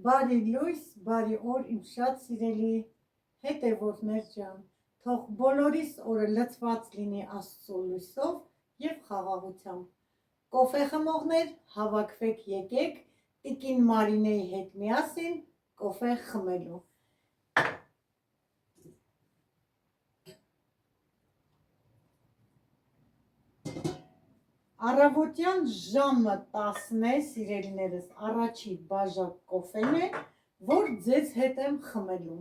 Բարի լույս, բարի օր իմ շատ սիրելի հետևորդներ ջան, թող բոլորիս օրը լցված լինի Աստծո լույսով և խաղաղությամբ։ Կոֆե խմողներ, հավաքվեք եկեք տիկին Մարինեի հետ միասին կոֆե խմելու։ Առավոտյան ժամը 10 է, սիրելիներս, առաջի բաժակ կոֆեն է, որ ձեզ հետ եմ խմելու։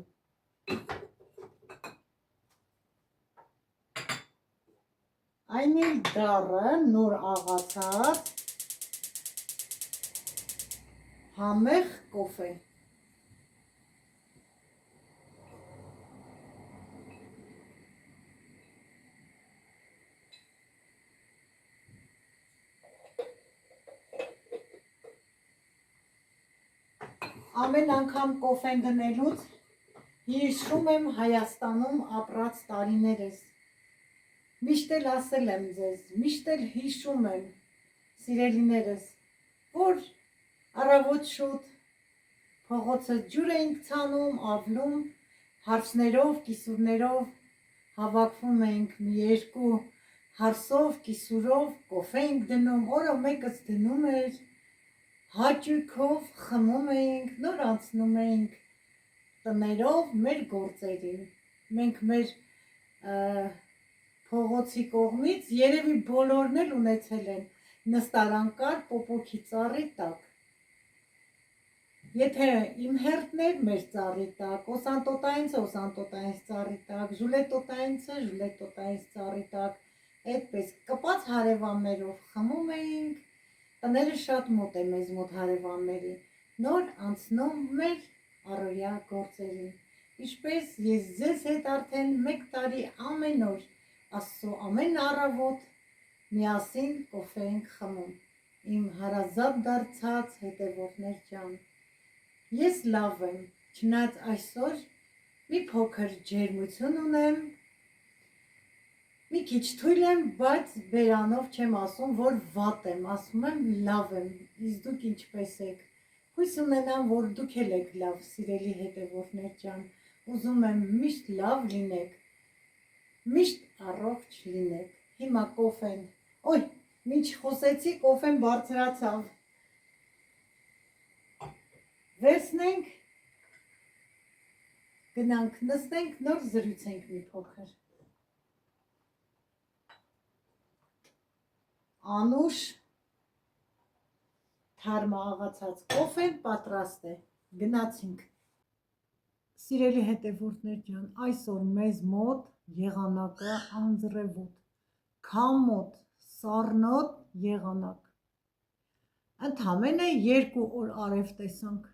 Այն էլ դառը, նոր աղացած, համեղ կոֆե։ Ամեն անգամ կոֆեն դնելուց հիշում եմ Հայաստանում ապրած տարիներս։ Միշտ էլ ասել եմ ձեզ, միշտ էլ հիշում եմ, սիրելիներս, որ առավոտ շուտ փողոցը ջուր էինք ցանում, ավլում, հարսներով, կիսուրներով հավաքվում էինք մի երկու հարսով, կիսուրով, կոֆե էինք դնում, օրը մեկս դնում էր, հաճույքով խմում էինք, նոր անցնում էինք տներով մեր գործերին։ Մենք մեր փողոցի կողմից երևի բոլորն էլ ունեցել են նստարան կար պոպոքի ծառի տակ։ Եթե իմ հերթներ մեր ծառի տակ, օսանտոտայինցը օսանտոտայինց ծառի տակ, ժուլետոտայինցը ժուլետոտայինց ծառի տակ, այդպես կպած հարևաններով խմում էինք, տները շատ մոտ է մեզ մոտ հարևանների, նոր անցնում մեր առօրյա գործերին, ինչպես ես ձեզ հետ արդեն 1 տարի ամեն օր, Աստծո ամեն առավոտ միասին կոֆե ենք խմում, իմ հարազատ դարձած հետևորդներ ջան։ Ես լավ եմ, չնայած այսօր մի փոքր ջերմություն ունեմ, մի քիչ թույլ եմ, բայց բերանով չեմ ասում, որ վատ եմ, ասում եմ լավ եմ, իսկ դուք ինչպես եք։ Հույս ունենամ, որ դուք էլ եք լավ, սիրելի հետևորդներ ջան, ուզում եմ միշտ լավ լինեք, միշտ առողջ լինեք։ Հիմա կոֆեն, օй, մինչ խոսեցի, կոֆեն բարձրացավ։ Վերցնենք, գնանք նստենք, նոր զրուցենք մի փոքր։ Անուշ թարմ աղացած կոֆեն պատրաստ է, գնացինք։ Սիրելի հետևորդներ ջան, այսօր մեզ մոտ եղանակը անձրևոտ, քամոտ, սառնոտ եղանակ։ Ընդամենը 2 օր արև տեսանք։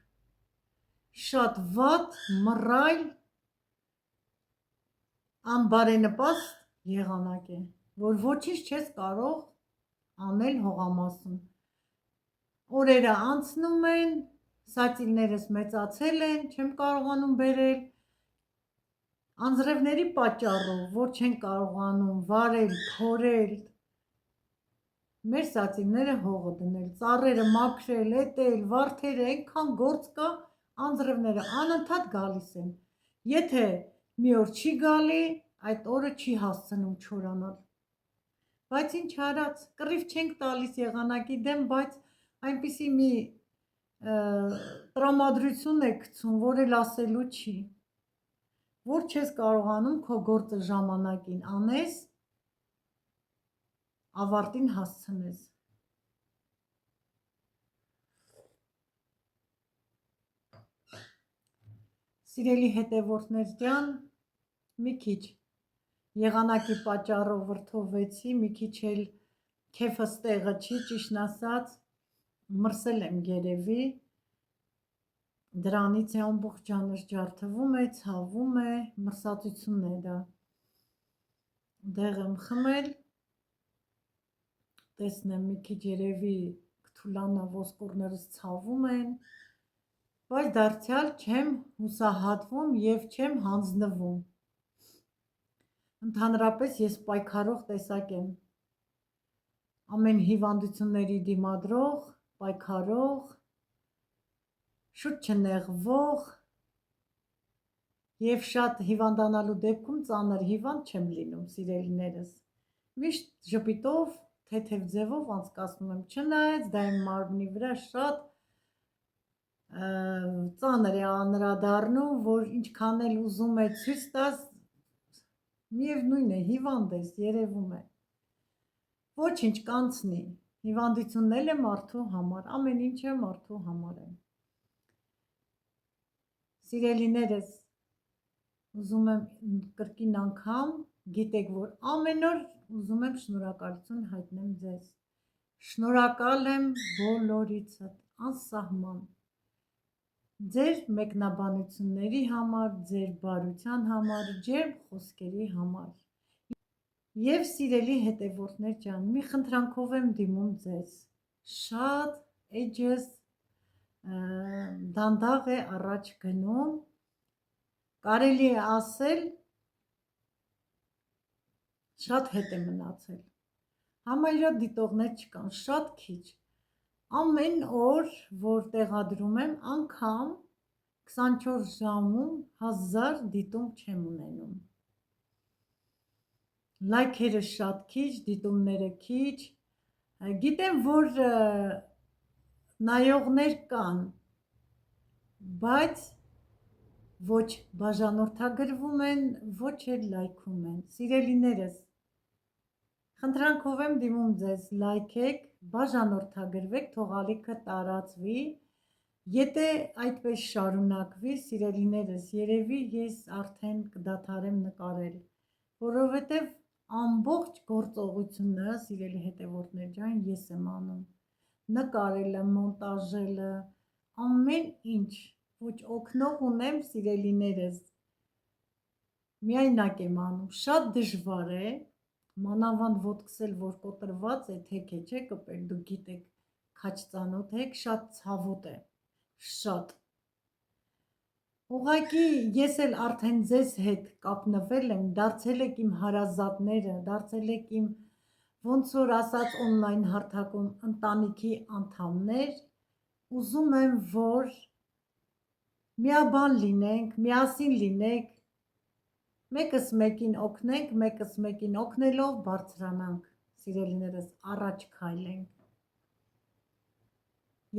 Շատ վատ, մռայլ, անբարենպաստ եղանակ է, որ ոչինչ չես կարող անել հողամասում։ Օրերը անցնում են, սածիլներս մեծացել են, չեմ կարողանում բերել, անձրևների պատճառով, որ չեն կարողանում վարել, փորել, մեր սածիլները հողը դնել, ծառերը մաքրել, էտել, վարդերը, այնքան գործ կա, անձրևները անընդհատ գալիս են։ Եթե մի օր չի գալի, այդ օրը չի հասցնում չորանալ։ Բայց ինչ արած, կռիվ չենք տալիս եղանակի դեմ, բայց այնպիսի մի տրամադրություն է գցում, որ էլ ասելու չի, որ չես կարողանում քո գործը ժամանակին անես, ավարտին հասցնես։ Սիրելի հետևորդներ ջան, մի քիչ եղանակի պատճառով վրդովվեցի, մի քիչ էլ քեֆս տեղը չի, ճիշտն ասած, մրսել եմ երևի, դրանից է ամբողջ ջանս ջարդվում է, ցավում է, մրսածությունն է դա։ Դեղ եմ խմել, տեսնեմ մի քիչ երևի կթուլանա, ոսկորներս ցավում են, բայց դարձյալ չեմ հուսահատվում և չեմ հանձնվում։ Ընդհանրապես ես պայքարող տեսակ եմ, ամեն հիվանդությունների դիմադրող, պայքարող, շուտ չնեղվող եւ շատ հիվանդանալու դեպքում ծանր հիվանդ չեմ լինում, սիրելիներս։ Միշտ ժպիտով, թեթև ձևով անցկացնում եմ, չնայած դա իմ մարմնի վրա շատ ծանր է անդրադառնում, որ ինչքան էլ ուզում է ցույց տաս, միևնույն է, հիվանդ ես, երևում է։ Ոչինչ կանցնի, հիվանդությունն էլ է մարդու համար, ամեն ինչը մարդու համար է։ Սիրելիներս, ուզում եմ կրկին անգամ, գիտեք, որ ամեն օր ուզում եմ շնորհակալություն հայտնեմ ձեզ։ Շնորհակալ եմ բոլորիցդ, անսահման։ Ձեր մեկնաբանությունների համար, ձեր բարության համար, ջերմ խոսքերի համար։ Եվ սիրելի հետևորդներ ջան, մի խնդրանքով եմ դիմում ձեզ։ Շատ էջս դանդաղ է առաջ գնում, կարելի է ասել, շատ հետ է մնացել։ Համարյա դիտողներ չկան, շատ քիչ։ Ամեն օր, որ տեղադրում եմ, անգամ 24 ժամում 1000 դիտում չեմ ունենում։ Լայքերը շատ քիչ, դիտումները քիչ։ Գիտեմ, որ նայողներ կան, բայց ոչ բաժանորդագրվում են, ոչ էլ լայքում են։ Սիրելիներս, խնդրանքով եմ դիմում ձեզ, լայքեք, բաժանորդագրվեք, թող ալիքը տարածվի։ Եթե այդպես շարունակվի, սիրելիներս, երևի ես արդեն կդադարեմ նկարել, որովհետև ամբողջ գործողությունը, սիրելի հետևորդներ ջան, ես եմ անում։ Նկարելը, մոնտաժելը, ամեն ինչ, ոչ օգնող ունեմ, սիրելիներս, միայնակ եմ անում, շատ դժվար է, մանավանդ ոտքս էլ որ կոտրված է, թեք է, չէ կպել, դուք գիտեք, քաչ ծանոթ եք, շատ ցավոտ է, շատ։ Ուղղակի ես էլ արդեն ձեզ հետ կապնվել եմ, դարձել եք իմ հարազատները, դարձել եք իմ ոնց որ ասած օնլայն հարթակում ընտանիքի անդամներ, ուզում եմ, որ միաբան լինենք, միասին լինենք, մեկս մեկին օգնենք, մեկս մեկին օգնելով բարձրանանք, սիրելիներս, առաջ քայլենք։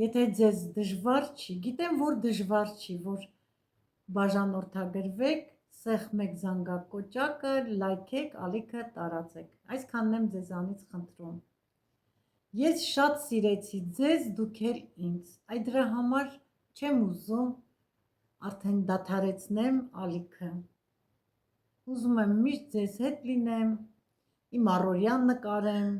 Եթե ձեզ դժվար չի, գիտեմ, որ դժվար չի, որ բաժանորդագրվեք, սեղմեք զանգակոճակը, լայքեք, ալիքը տարածեք։ Այսքանն եմ ձեզանից խնդրում։ Ես շատ սիրեցի ձեզ, դուք էլ ինձ։ Այդ դրա համար չեմ ուզում արդեն դադարեցնեմ ալիքը։ Ուզում եմ միշտ ձեզ հետ լինեմ, իմ առօրյան նկարեմ,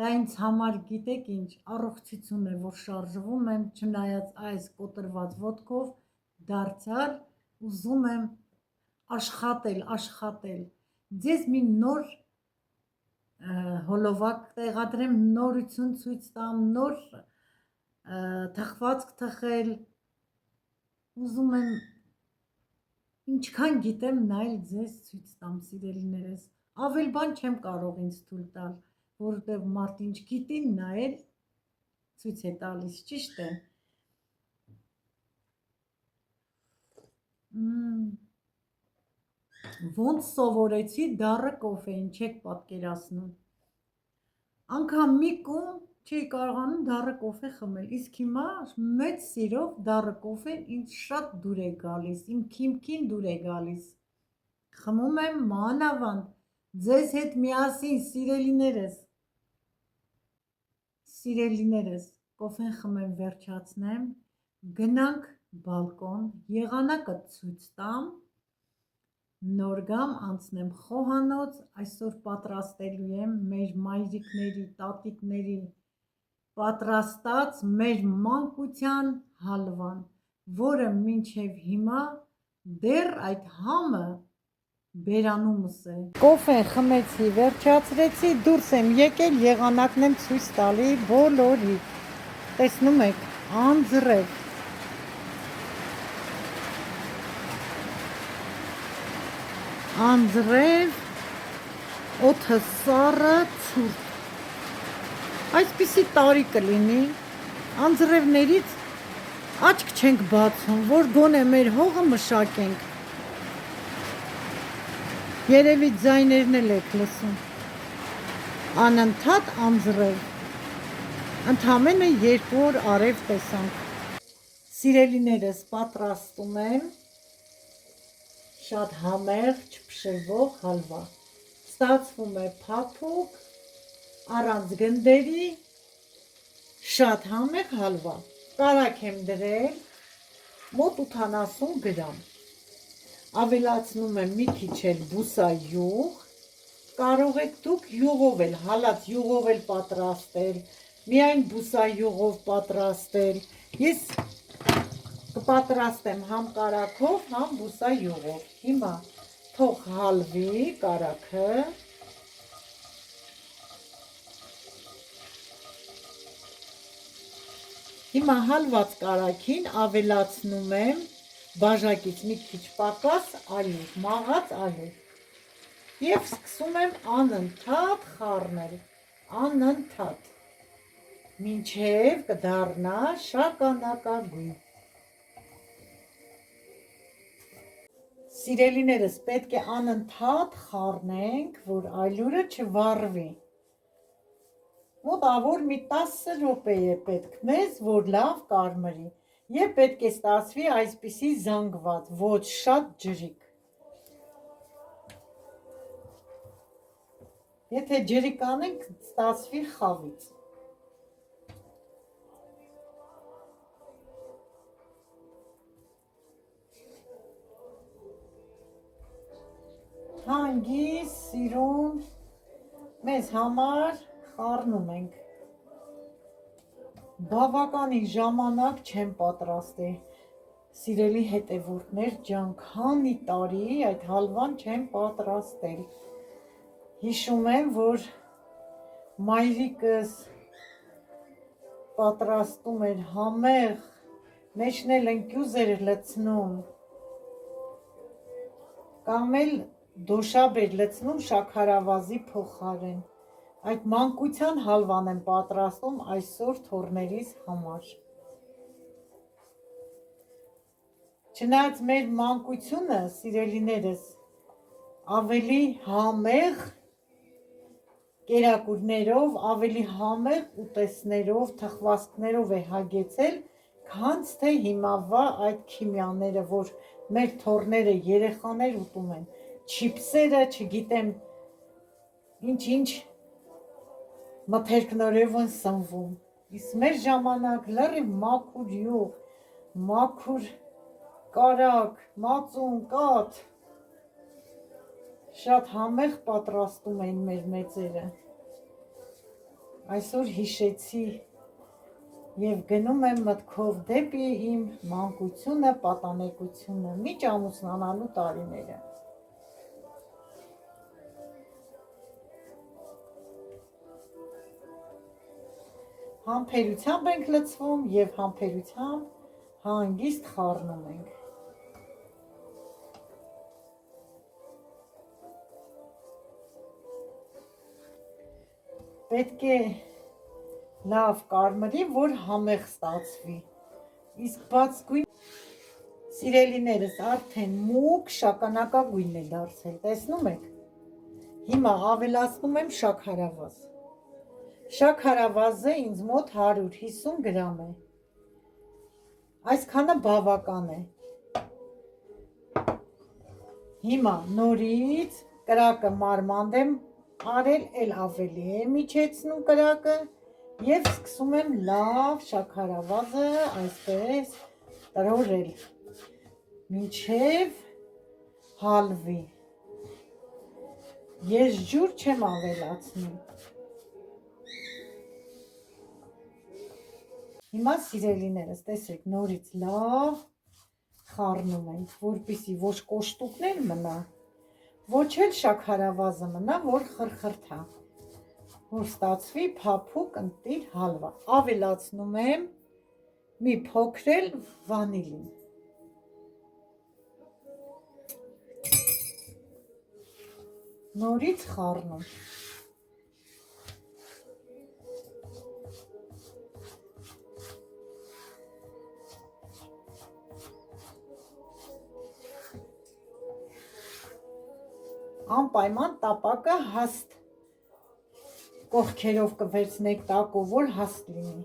դա ինձ համար գիտեք ինչ, առողջություն է, որ շարժվում եմ, չնայած այս կոտրված ոտքով, դարձյալ ուզում եմ աշխատել, ձեզ մի նոր հոլովակ տեղադրեմ, նորություն ցույց տամ, նոր թխվածք թխել, ուզում եմ ինչքան գիտեմ նայել ձեզ ցույց տամ, սիրելիներս, ավել բան չեմ կարող ինձ թույլ տալ, որովհետև մարդ ինչ գիտի նայել ցույց է տալիս, ճիշտ է։ Ոնց սովորեցի դառը կոֆեին, չեք պատկերացնում։ Անգամ մի կում չի կարողանում դառը կոֆե խմել, իսկ հիմա մեծ սիրով դառը կոֆեն ինձ շատ դուր է գալիս, իմ քիմքին դուր է գալիս։ Խմում եմ մանավանդ, ձեզ հետ միասին, սիրելիներս, կոֆեն խմեմ վերջացնեմ, գնանք բալկոն, եղանակը ցույց տամ, նոր գամ անցնեմ խոհանոց, այսօր պատրաստելու եմ մեր մայրիկների, տատիկների պատրաստած մեր մանկության հալվան, որը մինչև հիմա դեռ այդ համը բերանումս է։ Կոֆեն խմեցի, վերջացրեցի, դուրս եմ եկել, եղանակն եմ ցույց տալի բոլորի։ Տեսնում եք, անձրև։ Անձրև, օդը սառը, ցուրտ։ Այսպիսի տարի կլինի, անձրևներից աչք չենք բացում, որ գոնե մեր հողը մշակենք։ Երևի ձայներն էլ եք լսում։ Անընդհատ անձրև։ Ընդամենը 2 օր արև տեսանք։ Սիրելիներս, պատրաստում եմ շատ համեղ, չփշրվող հալվա։ Ստացվում է փափուկ, առանց գնդերի, շատ համեղ հալվա։ Կարագ եմ դրել մոտ 80 գրամ։ Ավելացնում եմ մի քիչ էլ բուսայուղ, կարող եք դուք յուղով էլ, հալած յուղով էլ պատրաստել, միայն բուսայուղով պատրաստել։ Ես կպատրաստեմ համ կարագով, համ բուսայուղով։ Հիմա թող հալվի կարագը։ Հիմա հալված կարագին ավելացնում եմ բաժակից մի քիչ պակաս ալյուր, մաղած ալյուր և սկսում եմ անընդհատ խառնել, անընդհատ, մինչև կդառնա շագանակագույն։ Սիրելիներս, պետք է անընդհատ խառնենք, որ ալյուրը չվառվի։ Մոտավոր մի 10 րոպե է պետք մեզ, որ լավ կարմրի, և պետք է ստացվի այսպիսի զանգված, ոչ շատ ջրիկ։ Եթե ջրիկ անենք, ստացվի խավից։ Հանգիստ, սիրուն, մեզ համար խառնում ենք։ Բավականին ժամանակ չեմ պատրաստի, սիրելի հետևորդներ ջան, քանի տարի այդ հալվան չեմ պատրաստել։ Հիշում եմ, որ մայրիկս պատրաստում էր համեղ, մեջն էլ ընկյուզ էր լցնում, կամ էլ դոշաբ էր լցնում շաքարավազի փոխարեն։ Այդ մանկության հալվան եմ պատրաստում այսօր թոռներիս համար։ Չնայած մեր մանկությունը, սիրելիներս, ավելի համեղ կերակուրներով, ավելի համեղ ուտեստներով, թխվածքներով է հագեցել, քան թե հիմավա այդ քիմիաները, որ մեր թոռները, երեխաներ ուտում են, չիփսերը, չգիտեմ ինչ-ինչ մթերքներով են սնվում։ Իսկ մեր ժամանակ լրիվ մաքուր յուղ, մաքուր կարագ, մածուն, կաթ, շատ համեղ պատրաստում էին մեր մեծերը։ Այսօր հիշեցի և գնում եմ մտքով դեպի իմ մանկությունը, պատանեկությունը, միջ ամուսնանալու տարիները։ Համբերությամբ ենք լցվում և համբերությամբ հանգիստ խառնում ենք։ Պետք է լավ կարմրի, որ համեղ ստացվի։ Իսկ բացկույն, սիրելիներս, արդեն մուգ շագանակագույն է դարձել, տեսնում եք։ Հիմա ավելացնում եմ շաքարավազ։ Շաքարավազը ինձ մոտ 150 գրամ է։ Այսքանը բավական է։ Հիմա նորից կրակը մանրամաս եմ արել, էլ ավելի եմ իջեցնում կրակը և սկսում եմ լավ շաքարավազը այսպես տրորել, մինչև հալվի։ Ես ջուր չեմ ավելացնում։ Հիմա սիրելիներս, տեսեք, նորից լավ խառնում ենք, որպեսզի ոչ կոշտուկներ մնա, ոչ էլ շաքարավազը մնա, որ խրխրթա, որ ստացվի փափուկ ընտիր հալվա։ Ավելացնում եմ մի փոքր էլ վանիլին։ Նորից խառնում։ անպայման տապակը հաստ կողքերով կվերցնեք տակով, որ հաստ լինի։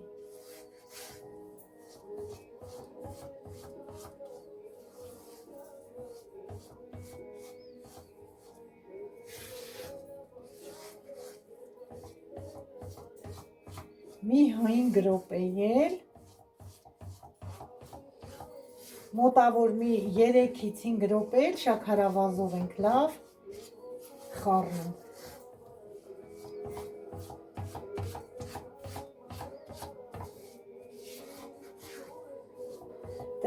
Մի 5 րոպե էլ մոտավոր մի 3-ից 5 րոպե էլ շաքարավազով ենք լավ խառնում։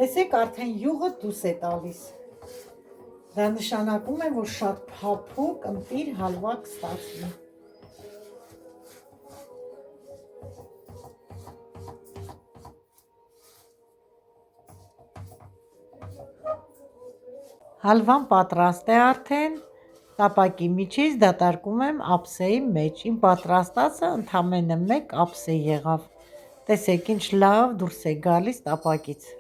Տեսեք, արդեն յուղը դուրս է տալիս։ Դա նշանակում է, որ շատ փափուկ ընտիր հալվա կստացվի։ Հալվան պատրաստ է արդեն, տապակի միջից դատարկում եմ ափսեի մեջ, իմ պատրաստածը ընդամենը 1 ափսե եղավ, տեսեք ինչ լավ դուրս է գալիս տապակից։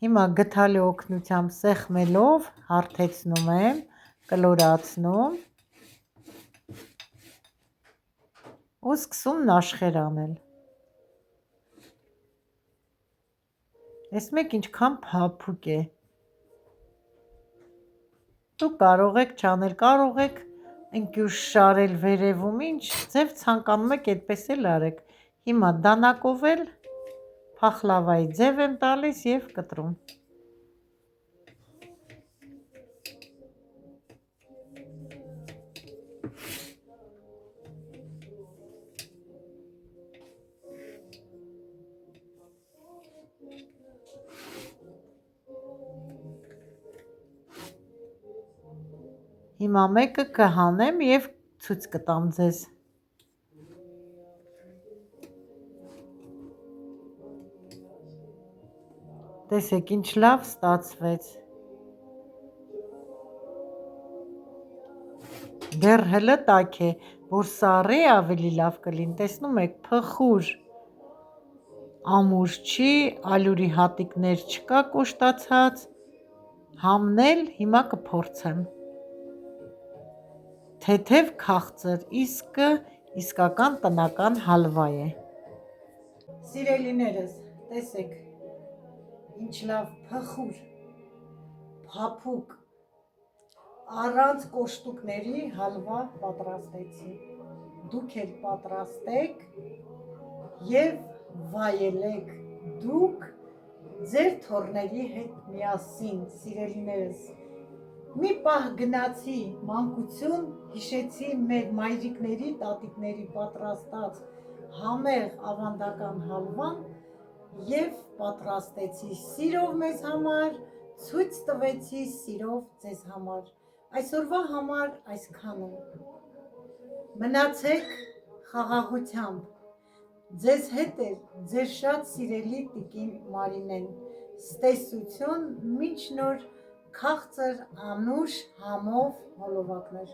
Հիմա գդալի օգնությամբ սեղմելով հարթեցնում եմ, կլորացնում ու սկսում նաշխեր անել։ Տեսնում եք ինչքան փափուկ է։ Դուք կարող եք չանել, կարող եք ընկյուր շարել վերևում, ինչ ձև ցանկանում եք այդպես էլ արեք։ Հիմա դանակով էլ փախլավայի ձև եմ տալիս և կտրում։ Հիմա մեկը կհանեմ և ցույց կտամ ձեզ։ Տեսեք ինչ լավ ստացվեց։ Դեռ հլը տաք է, որ սառի ավելի լավ կլինի, տեսնում եք փխուր ամուր չի, ալյուրի հատիկներ չկա կոշտացած, համն էլ հիմա կփորձեմ։ Թեթև քաղցր, իսկական տնական հալվա է։ Սիրելիներս, տեսեք, ինչ լավ փխուր, փափուկ, առանց կոշտուկների հալվա պատրաստեցի։ Դուք էլ պատրաստեք և վայելեք դուք ձեր թոռների հետ միասին, սիրելիներս։ Մի պահ գնացի մանկություն, հիշեցի մեր մայրիկների, տատիկների պատրաստած համեղ ավանդական հալվան և պատրաստեցի սիրով մեզ համար, ցույց տվեցի սիրով ձեզ համար։ Այսօրվա համար այսքանը։ Մնացեք խաղաղությամբ։ Ձեզ հետ է ձեր շատ սիրելի տիկին Մարինեն։ Ցտեսություն, մինչ նոր քաղցր, անուշ, համով հոլովակներ։